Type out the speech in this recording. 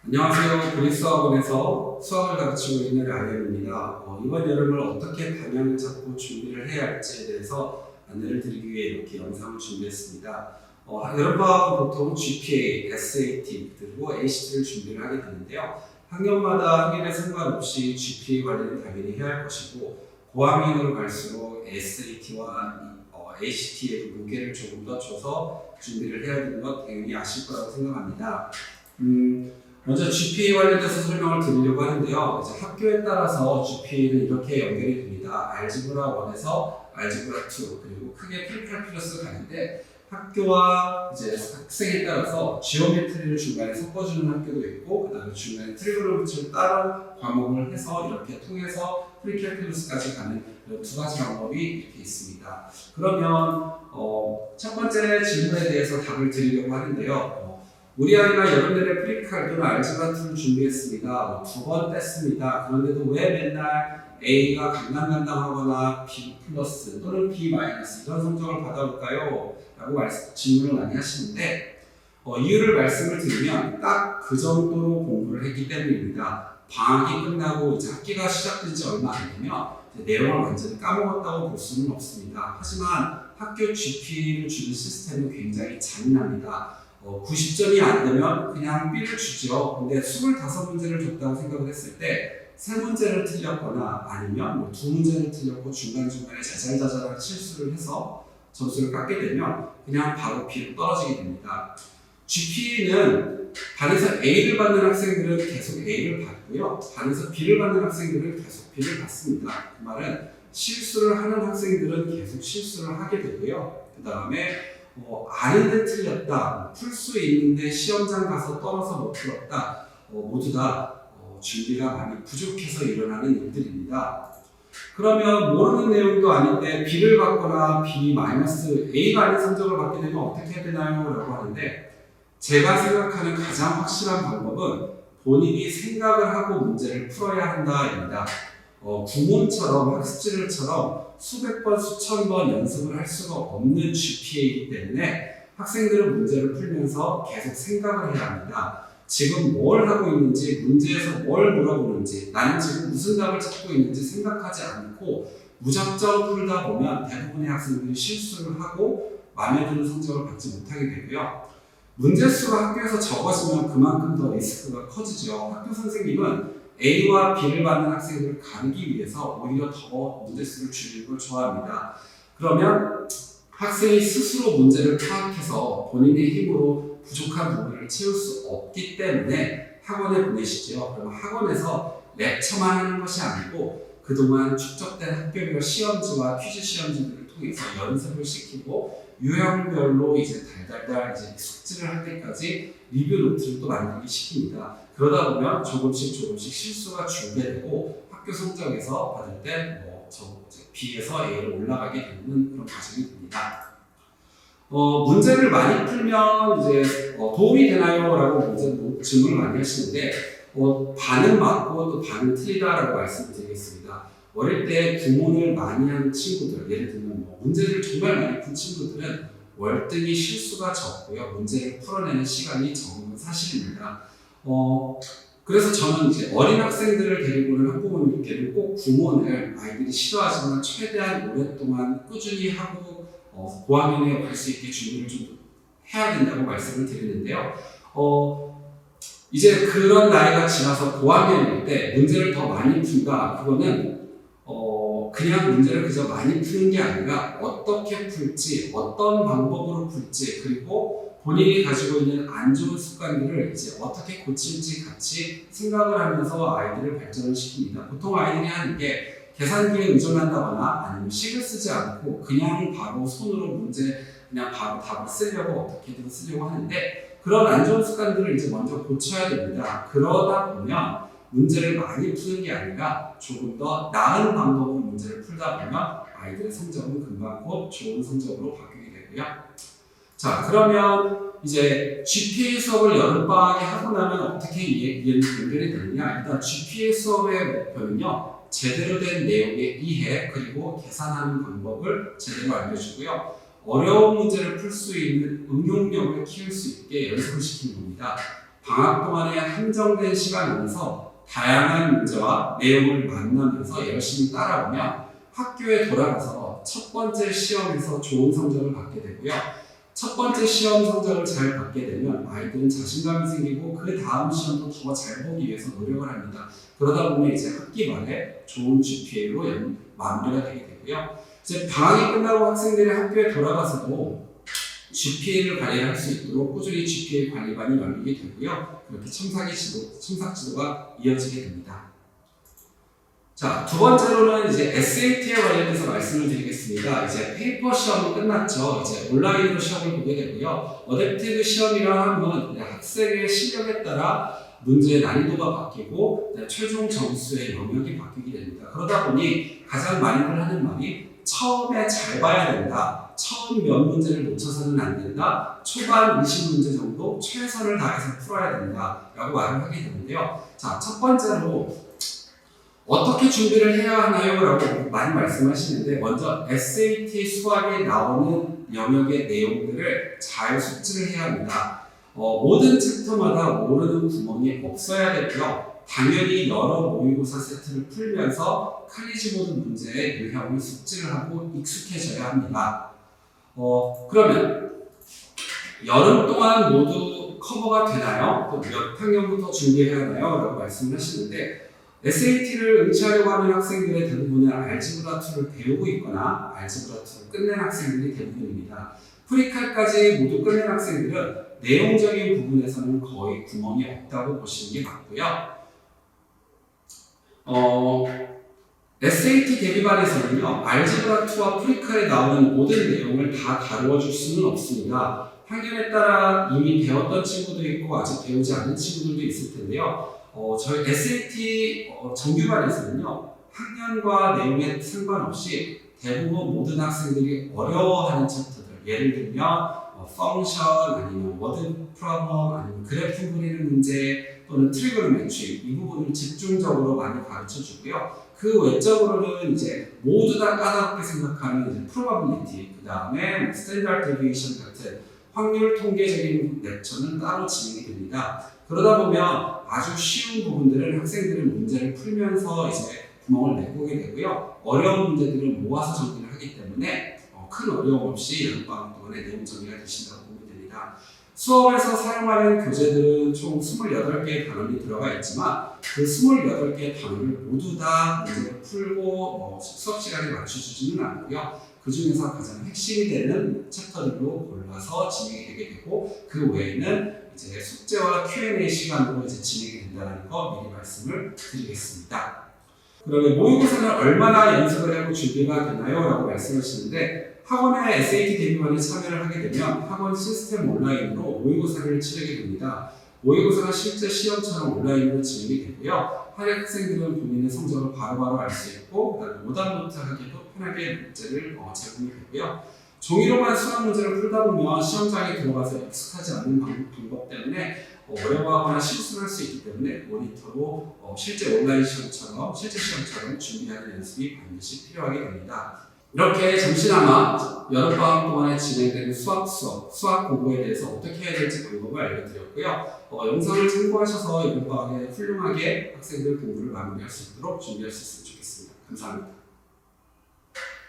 안녕하세요. 그리스어학원에서 수학을 가르치고 있는 라이언입니다. 이번 여름을 어떻게 방향을 잡고 준비를 해야 할지에 대해서 안내를 드리기 위해 이렇게 영상을 준비했습니다. 여름방학은 보통 GPA, SAT, 그리고 ACT를 준비를 하게 되는데요. 학년마다 학년에 상관없이 GPA 관리는 당연히 해야 할 것이고, 고학년으로 갈수록 SAT와 ACT에도 무게를 조금 더 줘서 준비를 해야 되는 것 당연히 아실 거라고 생각합니다. 먼저 GPA 관련해서 설명을 드리려고 하는데요. 이제 학교에 따라서 GPA는 이렇게 연결이 됩니다. 알지브라 1에서 알지브라 2, 그리고 크게 프리칼큘러스가 가는데, 학교와 이제 학생에 따라서 지오메트리를 중간에 섞어주는 학교도 있고, 그 다음에 중간에 트리고노메트리를 따로 과목을 해서 이렇게 통해서 프리칼큘러스까지 가는 이런 두 가지 방법이 이렇게 있습니다. 그러면 첫 번째 질문에 대해서 답을 드리려고 하는데요. 우리 아이가 여름 내내 프리칼 또는 알지브라 2를 준비했습니다. 2번 뗐습니다. 그런데도 왜 맨날 A가 간당간당하거나 B 플러스 또는 B 마이너스 이런 성적을 받아올까요? 라고 질문을 많이 하시는데, 이유를 말씀을 드리면 딱 그 정도로 공부를 했기 때문입니다. 방학이 끝나고 이제 학기가 시작된 지 얼마 안 되면 내용을 완전히 까먹었다고 볼 수는 없습니다. 하지만 학교 GPA를 주는 시스템은 굉장히 잔인합니다. 90점이 안 되면 그냥 B를 주죠. 근데 25문제를 줬다고 생각을 했을 때 3문제를 틀렸거나 아니면 2문제를 틀렸고 중간중간에 자잘자잘한 실수를 해서 점수를 깎게 되면 그냥 바로 B로 떨어지게 됩니다. GPA는 반에서 A를 받는 학생들은 계속 A를 받고요. 반에서 B를 받는 학생들은 계속 B를 받습니다. 그 말은 실수를 하는 학생들은 계속 실수를 하게 되고요. 그 다음에 아는데 틀렸다, 풀 수 있는데 시험장 가서 떨어서 못 풀었다, 모두 다 준비가 많이 부족해서 일어나는 일들입니다. 그러면 모르는 내용도 아닌데 B를 받거나 B 마이너스 A가 아닌 성적을 받게 되면 어떻게 해야 되나요? 라고 하는데, 제가 생각하는 가장 확실한 방법은 본인이 생각을 하고 문제를 풀어야 한다입니다. 구몬처럼 학습지를처럼 수백 번, 수천 번 연습을 할 수가 없는 GPA이기 때문에 학생들은 문제를 풀면서 계속 생각을 해야 합니다. 지금 뭘 하고 있는지, 문제에서 뭘 물어보는지, 나는 지금 무슨 답을 찾고 있는지 생각하지 않고 무작정 풀다 보면 대부분의 학생들이 실수를 하고 마음에 드는 성적을 받지 못하게 되고요. 문제수가 학교에서 적어지면 그만큼 더 리스크가 커지죠. 학교 선생님은 A와 B를 받는 학생들을 가르기 위해서 오히려 더 문제수를 줄이는 걸 좋아합니다. 그러면 학생이 스스로 문제를 파악해서 본인의 힘으로 부족한 부분을 채울 수 없기 때문에 학원에 보내시죠. 그럼 학원에서 렉처만 하는 것이 아니고 그동안 축적된 학교별 시험지와 퀴즈 시험지들을 통해서 연습을 시키고 유형별로 이제 달달달 이제 숙지를 할 때까지 리뷰 노트를 또 만들기 시킵니다. 그러다 보면 조금씩 실수가 줄게 되고 학교 성적에서 받을 때 B에서 A로 올라가게 되는 그런 과정이 됩니다. 문제를 많이 풀면 이제 도움이 되나요? 라고 질문을 많이 하시는데, 반은 맞고 또 반은 틀리다라고 말씀드리겠습니다. 어릴 때 구몬을 많이 한 친구들, 예를 들면 문제를 정말 많이 푼 친구들은 월등히 실수가 적고요. 문제를 풀어내는 시간이 적은 건 사실입니다. 그래서 저는 이제 어린 학생들을 데리고는 학부모님께는 꼭 구몬을 아이들이 싫어하지만 최대한 오랫동안 꾸준히 하고 고학년에 갈 수 있게 준비를 좀 해야 된다고 말씀을 드리는데요. 이제 그런 나이가 지나서 고학년일 때 문제를 더 많이 푼다. 그거는 그냥 문제를 그저 많이 푸는 게 아니라 어떻게 풀지, 어떤 방법으로 풀지, 그리고 본인이 가지고 있는 안 좋은 습관들을 이제 어떻게 고칠지 같이 생각을 하면서 아이들을 발전을 시킵니다. 보통 아이들이 하는 게 계산기에 의존한다거나 아니면 식을 쓰지 않고 그냥 바로 손으로 그냥 바로 답을 쓰려고 어떻게든 쓰려고 하는데, 그런 안 좋은 습관들을 이제 먼저 고쳐야 됩니다. 그러다 보면 문제를 많이 푸는 게 아니라 조금 더 나은 방법으로 문제를 풀다 보면 아이들의 성적은 금방 곧 좋은 성적으로 바뀌게 되고요. 자, 그러면 이제 GPA 수업을 여름방학에 하고 나면 어떻게 연결이 되느냐? 일단 GPA 수업의 목표는요, 제대로 된 내용의 이해 그리고 계산하는 방법을 제대로 알려주고요. 어려운 문제를 풀 수 있는 응용력을 키울 수 있게 연습을 시키는 겁니다. 방학 동안에 한정된 시간 안에서 다양한 문제와 내용을 만나면서 열심히 따라오면 학교에 돌아가서 첫 번째 시험에서 좋은 성적을 받게 되고요. 첫 번째 시험 성적을 잘 받게 되면 아이들은 자신감이 생기고 그 다음 시험도 더 잘 보기 위해서 노력을 합니다. 그러다 보면 이제 학기 말에 좋은 GPA로 마무리가 되게 되고요. 이제 방학이 끝나고 학생들이 학교에 돌아가서도 GPA를 관리할 수 있도록 꾸준히 GPA 관리반이 열리게 되고요. 그렇게 첨삭 지도가 이어지게 됩니다. 자, 두 번째로는 이제 SAT에 관련해서 말씀을 드리겠습니다. 이제 페이퍼 시험은 끝났죠. 이제 온라인으로 시험을 보게 되고요. 어댑티브 시험이라 하면 학생의 실력에 따라 문제의 난이도가 바뀌고 최종 점수의 영역이 바뀌게 됩니다. 그러다 보니 가장 많이들 하는 말이 처음에 잘 봐야 된다. 처음 몇 문제를 놓쳐서는 안 된다. 초반 20문제 정도 최선을 다해서 풀어야 된다. 라고 말을 하게 되는데요. 자, 첫 번째로 어떻게 준비를 해야 하나요? 라고 많이 말씀하시는데 먼저 SAT 수학에 나오는 영역의 내용들을 잘 숙지를 해야 합니다. 모든 챕터마다 모르는 구멍이 없어야 되고요. 당연히 여러 모의고사 세트를 풀면서 칼리지 모드 문제의 유형을 숙지를 하고 익숙해져야 합니다. 그러면 여름 동안 모두 커버가 되나요? 또 몇 학년부터 준비해야 하나요? 라고 말씀을 하시는데 SAT를 응시하려고 하는 학생들의 대부분은 알지브라2를 배우고 있거나 알지브라2를 끝낸 학생들이 대부분입니다. 프리칼까지 모두 끝낸 학생들은 내용적인 부분에서는 거의 구멍이 없다고 보시는 게 맞고요. SAT 대비반에서는요, 알지브라2와 프리칼에 나오는 모든 내용을 다 다루어 줄 수는 없습니다. 학년에 따라 이미 배웠던 친구도 있고 아직 배우지 않은 친구들도 있을 텐데요. 저희 SAT 정규반에서는요, 학년과 내용에 상관없이 대부분 모든 학생들이 어려워하는 챕터들, 예를 들면 펑션, 아니면 워드 프로블럼, 아니면 그래프 그리는 문제, 또는 트리고노메트리 이 부분을 집중적으로 많이 가르쳐 주고요. 그 외적으로는 이제 모두 다 까다롭게 생각하는 이제 프로바빌리티, 그 다음에 스탠다드 데비에이션 같은 확률 통계적인 렉처는 따로 진행이 됩니다. 그러다 보면 아주 쉬운 부분들은 학생들은 문제를 풀면서 이제 구멍을 메꾸게 되고요. 어려운 문제들은 모아서 정리를 하기 때문에 큰 어려움 없이 여름방학 동안에 내용 정리가 되신다고 보면 됩니다. 수업에서 사용하는 교재들은 총 28개의 단원이 들어가 있지만 그 28개의 단원을 모두 다 문제를 풀고 수업 시간에 맞춰주지는 않고요. 그 중에서 가장 핵심이 되는 챕터들로 골라서 진행이 되게 되고 그 외에는 이제 숙제와 Q&A 시간으로 이제 진행이 된다는 거 미리 말씀을 드리겠습니다. 그러면 모의고사는 얼마나 연습을 하고 준비가 되나요? 라고 말씀하시는데 학원의 SAT 대비반에 참여를 하게 되면 학원 시스템 온라인으로 모의고사를 치르게 됩니다. 모의고사가 실제 시험처럼 온라인으로 진행이 되고요. 학생들은 본인의 성적을 바로바로 알 수 있고 오답노트 하기도 편하게 문제를 제공이 되고요. 종이로만 수학 문제를 풀다 보면 시험장에 들어가서 익숙하지 않는 방법 때문에 어려워하거나 실수를 할 수 있기 때문에 모니터로 실제 온라인 시험처럼 실제 시험처럼 준비하는 연습이 반드시 필요하게 됩니다. 이렇게 잠시나마 여름방학 동안에 진행되는 수학 공부에 대해서 어떻게 해야 될지 방법을 알려드렸고요. 영상을 참고하셔서 이번 방학에 훌륭하게 학생들 공부를 마무리할 수 있도록 준비할 수 있으면 좋겠습니다. 감사합니다.